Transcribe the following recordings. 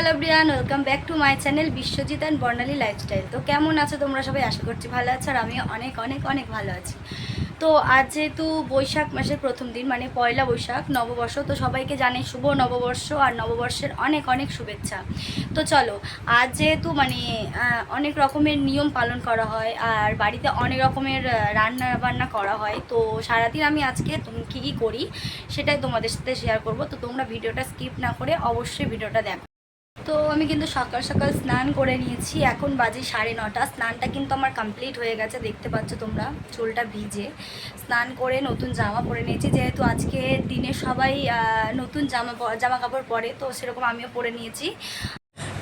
Hello Brian, welcome back to my channel Biswajit and Barnali lifestyle. তো কেমন আছো তোমরা সবাই? আশা করছি ভালো আছো, আর আমিও অনেক অনেক অনেক ভালো আছি। তো আজ যেহেতু বৈশাখ মাসের প্রথম দিন, মানে পয়লা বৈশাখ, নববর্ষ, তো সবাইকে জানাই শুভ নববর্ষ আর নববর্ষের অনেক অনেক শুভেচ্ছা। তো চলো, আজ যেহেতু মানে অনেক রকমের নিয়ম পালন করা হয় আর বাড়িতে অনেক রকমের রান্না বান্না করা হয়, তো সারাদিন আমি আজকে কী কী করি সেটাই তোমাদের সাথে শেয়ার করব। তো তোমরা ভিডিওটা স্কিপ না করে অবশ্যই ভিডিওটা দেখো। তো আমি কিন্তু সকাল সকাল স্নান করে নিয়েছি, এখন বাজে 9:30। স্নানটা কিন্তু আমার কমপ্লিট হয়ে গেছে, দেখতে পাচ্ছ তোমরা, চুলটা ভিজে স্নান করে নতুন জামা পরে নিয়েছি। যেহেতু আজকে দিনে সবাই নতুন জামা কাপড় পরে, তো সেরকম আমিও পরে নিয়েছি।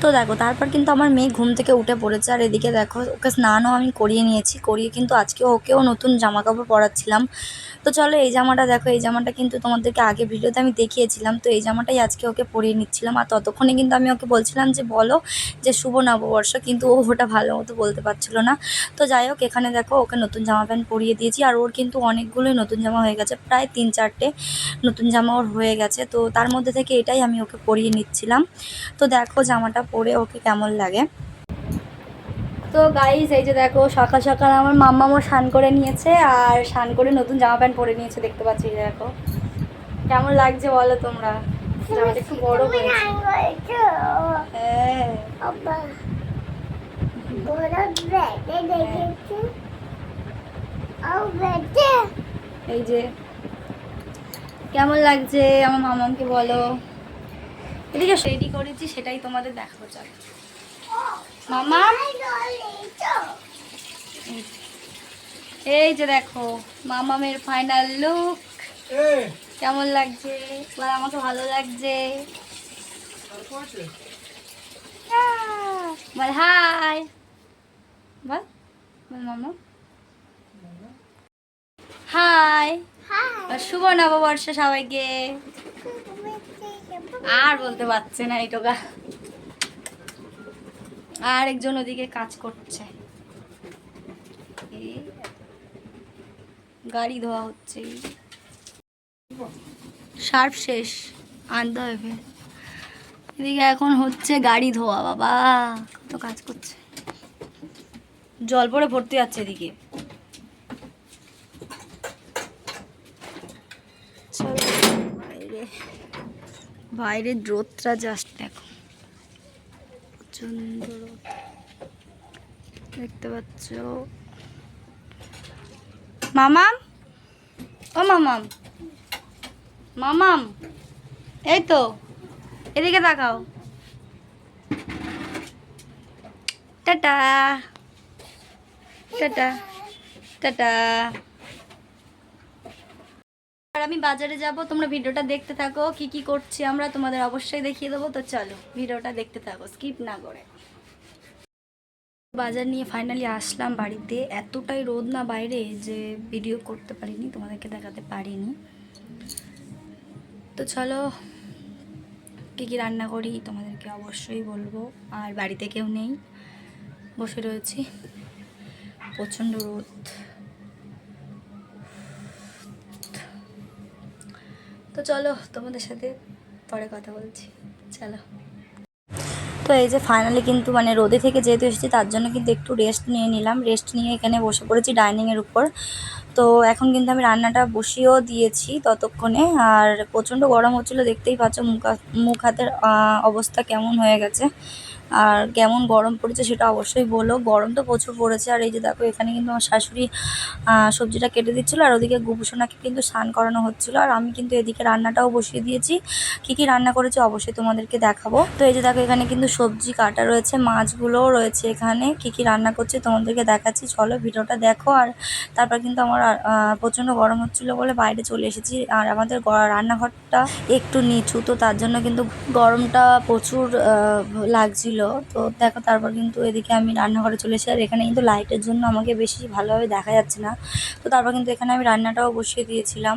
তো দেখো, তারপর কিন্তু আমার মেয়ে ঘুম থেকে উঠে পড়েছে, আর এদিকে দেখো ওকে স্নানও আমি করিয়ে নিয়েছি, করিয়ে কিন্তু আজকে ওকেও নতুন জামা কাপড় পরাচ্ছিলাম। তো চলো, এই জামাটা দেখো, এই জামাটা কিন্তু তোমাদেরকে আগে ভিডিওতে আমি দেখিয়েছিলাম, তো এই জামাটাই আজকে ওকে পরিয়ে নিচ্ছিলাম। আর ততক্ষণে কিন্তু আমি ওকে বলছিলাম যে বলো যে শুভ নববর্ষ, কিন্তু ও ওটা ভালো মতো বলতে পারছিল না। তো যাই হোক, এখানে দেখো ওকে নতুন জামা প্যান্ট পরিয়ে দিয়েছি, আর ওর কিন্তু অনেকগুলোই নতুন জামা হয়ে গেছে, প্রায় 3-4টে নতুন জামা ওর হয়ে গেছে। তো তার মধ্যে থেকে এটাই আমি ওকে পরিয়ে নিচ্ছিলাম। তো দেখো জামাটা পরে ওকে কেমন লাগে। তো গাইস, এই যে দেখো, সকাল সকাল আমার মাম্মামও স্নান করে নিয়েছে, আর স্নান করে নতুন জামা প্যান্ট পরে নিয়েছে, দেখতে পাচ্ছি। এই যে দেখো কেমন লাগছে বলো তোমরা, জামাটা একটু বড় হয়েছে। হ্যাঁ, এই যে কেমন লাগছে আমার মামাকে বলো। এদিকে রেডি করেছি, সেটাই তোমাদের দেখাবো। চলো মামা, এই যে দেখো মামামের ফাইনাল লুক, কেমন লাগছে বল? আমাকে ভালো লাগছে। বল হাই, বল বল মামা হাই, শুভ নববর্ষ সবাইকে। আর বলতে পারছে না এই টোকা। আর একজন ওদিকে কাজ করছে, গাড়ি ধোয়া হচ্ছে, সার্ফ শেষ আনতে হবে। এদিকে এখন হচ্ছে গাড়ি ধোয়া, বাবা কত কাজ করছে, জল পড়ে ভর্তি যাচ্ছে এদিকে। বাইরে বাইরের রোদটা জাস্ট দেখো, প্রচন্ড রোদ, দেখতে পাচ্ছ। মামাম, ও মামাম, মামাম, এই তো এদিকে তাকাও। Tata tata tata. আর আমি বাজারে যাব, তোমরা ভিডিওটা দেখতে থাকো, কি কি করছি আমরা তোমাদের অবশ্যই দেখিয়ে দেবো। তো চলো ভিডিওটা দেখতে থাকো স্কিপ না করে। বাজার নিয়ে ফাইনালি আসলাম বাড়িতে, এতটাই রোদ না বাইরে যে ভিডিও করতে পারিনি, তোমাদেরকে দেখাতে পারিনি। তো চলো, কী কী রান্না করি তোমাদেরকে অবশ্যই বলবো। আর বাড়িতে কেউ নেই, বসে রয়েছি, প্রচণ্ড রোদ। তো চলো, তোমাদের সাথে পরে কথা বলছি, চলো। তো এই যে ফাইনালি কিন্তু মানে রোদে থেকে যেহেতু এসেছি, তার জন্য কিন্তু একটু রেস্ট নিয়ে নিলাম, রেস্ট নিয়ে এখানে বসে পড়েছি ডাইনিংয়ের উপর। তো এখন কিন্তু আমি রান্নাটা বসিয়েও দিয়েছি ততক্ষণে, আর প্রচণ্ড গরম হচ্ছিলো, দেখতেই পাচ্ছ মুখ হাতের অবস্থা কেমন হয়ে গেছে, আর কেমন গরম পড়েছে সেটা অবশ্যই বলো। গরম তো প্রচুর পড়েছে। আর এই যে দেখো, এখানে কিন্তু আমার শাশুড়ি সবজিটা কেটে দিচ্ছিলো, আর ওদিকে গুবুসোনাকে কিন্তু স্নান করানো হচ্ছিলো, আর আমি কিন্তু এদিকে রান্নাটাও বসিয়ে দিয়েছি। কী কী রান্না করেছি অবশ্যই তোমাদেরকে দেখাবো। তো এই যে দেখো, এখানে কিন্তু সবজি কাটা রয়েছে, মাছগুলোও রয়েছে এখানে। কী কী রান্না করছি তোমাদেরকে দেখাচ্ছি, চলো ভিডিওটা দেখো। আর তারপর কিন্তু আমার প্রচণ্ড গরম হচ্ছিলো বলে বাইরে চলে এসেছি, আর আমাদের রান্নাঘরটা একটু নিচু, তো তার জন্য কিন্তু গরমটা প্রচুর লাগছিল। তো দেখো, তারপর কিন্তু এদিকে আমি রান্নাঘরে চলে এসেছি, আর এখানে কিন্তু লাইটের জন্য আমাকে বেশি ভালোভাবে দেখা যাচ্ছে না। তো তারপর কিন্তু এখানে আমি রান্নাটাও বসিয়ে দিয়েছিলাম।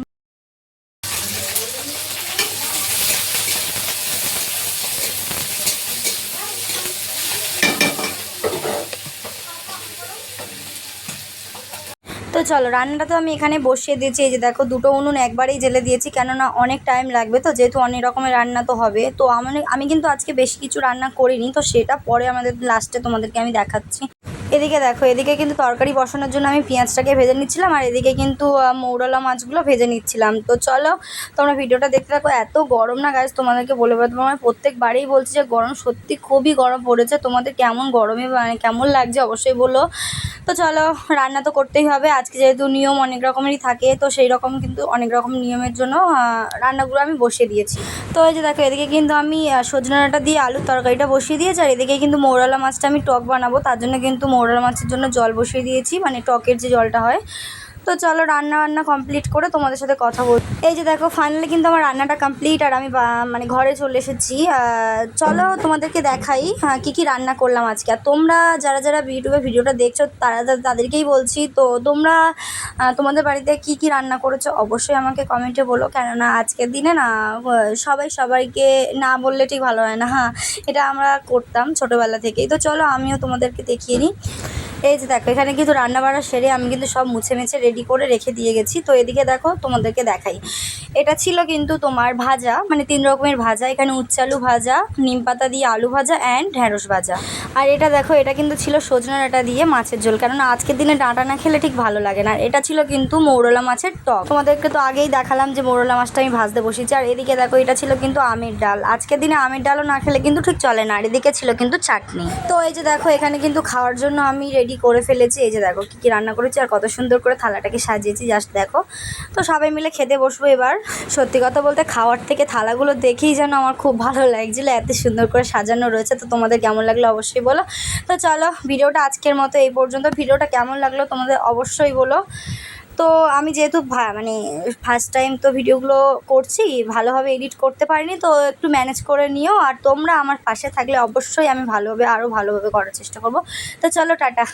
তো তো চলো, রান্নাটা তো আমি এখানে বসিয়ে দিয়েছি। এই যে দেখো, দুটো উনুন একবারেই জ্বেলে দিয়েছি, কেননা অনেক টাইম লাগবে, তো যেহেতু অনেক রকমের রান্না তো হবে। তো আমি কিন্তু আজকে বেশি কিছু রান্না করিনি, তো সেটা পরে আমাদের লাস্টে তোমাদেরকে আমি দেখাচ্ছি। এদিকে দেখো, এদিকে কিন্তু তরকারি বসানোর জন্য আমি পেঁয়াজটাকে ভেজে নিচ্ছিলাম, আর এদিকে কিন্তু মৌরলা মাছগুলো ভেজে নিচ্ছিলাম। তো চলো তোমরা ভিডিওটা দেখতে থাকো। এত গরম না গাইস, তোমাদেরকে বলে তোমার প্রত্যেকবারেই বলছি যে গরম, সত্যি খুবই গরম পড়েছে। তোমাদের কেমন গরমে মানে কেমন লাগছে অবশ্যই বলো। তো চলো, রান্না তো করতেই হবে আজকে, যেহেতু নিয়ম অনেক রকমেরই থাকে, তো সেই রকম কিন্তু অনেক রকম নিয়মের জন্য রান্নাগুলো আমি বসিয়ে দিয়েছি। তো এই যে দেখো, এদিকে কিন্তু আমি সজনে ডাঁটা দিয়ে আলুর তরকারিটা বসিয়ে দিয়েছি, আর এদিকে কিন্তু মৌরলা মাছটা আমি টক বানাবো, তার জন্য কিন্তু মৌরলা মাছের জন্য জল বসিয়ে দিয়েছি, মানে টকের যে জলটা হয়। তো চলো, রান্না কমপ্লিট করে তোমাদের সাথে কথা বল। এই যে দেখো, ফাইনালি কিন্তু আমার রান্নাটা কমপ্লিট, আর আমি মানে ঘরে চলে এসেছি। চলো তোমাদেরকে দেখাই কী কী রান্না করলাম আজকে। আর তোমরা যারা যারা ইউটিউবে ভিডিওটা দেখছো তাদেরকেই বলছি, তো তোমরা তোমাদের বাড়িতে কী কী রান্না করেছো অবশ্যই আমাকে কমেন্টে বলো, কেননা আজকের দিনে না সবাইকে না বললে ঠিক ভালো হয় না। এটা আমরা করতাম ছোটোবেলা থেকেই। তো চলো আমিও তোমাদেরকে দেখিয়ে নিই। এই যে দেখো, এখানে কিন্তু রান্নাবাড়া সেরে আমি কিন্তু সব মুছে রেডি করে রেখে দিয়ে গেছি। তো এদিকে দেখো, তোমাদেরকে দেখাই। এটা ছিল কিন্তু তোমার ভাজা, মানে 3 রকমের ভাজা। এখানে উচ্ছে আলু ভাজা, নিম পাতা দিয়ে আলু ভাজা অ্যান্ড ঢ্যাঁড়স ভাজা। আর এটা দেখো, এটা কিন্তু ছিল সজনে ডাঁটা দিয়ে মাছের ঝোল, কেননা আজকের দিনে ডাঁটা না খেলে ঠিক ভালো লাগে না। আর এটা ছিল কিন্তু মৌরলা মাছের টক। তোমাদেরকে তো আগেই দেখালাম যে মৌরলা মাছটা আমি ভাজতে বসেছি। আর এদিকে দেখো, এটা ছিল কিন্তু আমের ডাল। আজকের দিনে আমের ডালও না খেলে কিন্তু ঠিক চলে না। আর এদিকে ছিল কিন্তু চাটনি। তো এই যে দেখো, এখানে কিন্তু খাওয়ার জন্য আমি রেডি করে ফেলেছি। এই যে দেখো কী কী রান্না করেছি, আর কত সুন্দর করে থালাটাকে সাজিয়েছি, জাস্ট দেখো। তো সবাই মিলে খেতে বসবো এবার। সত্যি কথা বলতে, খাওয়ার থেকে থালাগুলো দেখেই যেন আমার খুব ভালো লাগছিলো, এত সুন্দর করে সাজানো রয়েছে। তো তোমাদের কেমন লাগলো অবশ্যই বলো। তো চলো, ভিডিওটা আজকের মতো এই পর্যন্ত। ভিডিওটা কেমন লাগলো তোমাদের অবশ্যই বলো। তো আমি যেহেতু মানে ফার্স্ট টাইম তো ভিডিওগুলো করছি, ভালোভাবে এডিট করতে পারিনি, তো একটু ম্যানেজ করে নিও। আর তোমরা আমার পাশে থাকলে অবশ্যই আমি ভালোভাবে আরও ভালোভাবে করার চেষ্টা করবো। তো চলো, টাটা।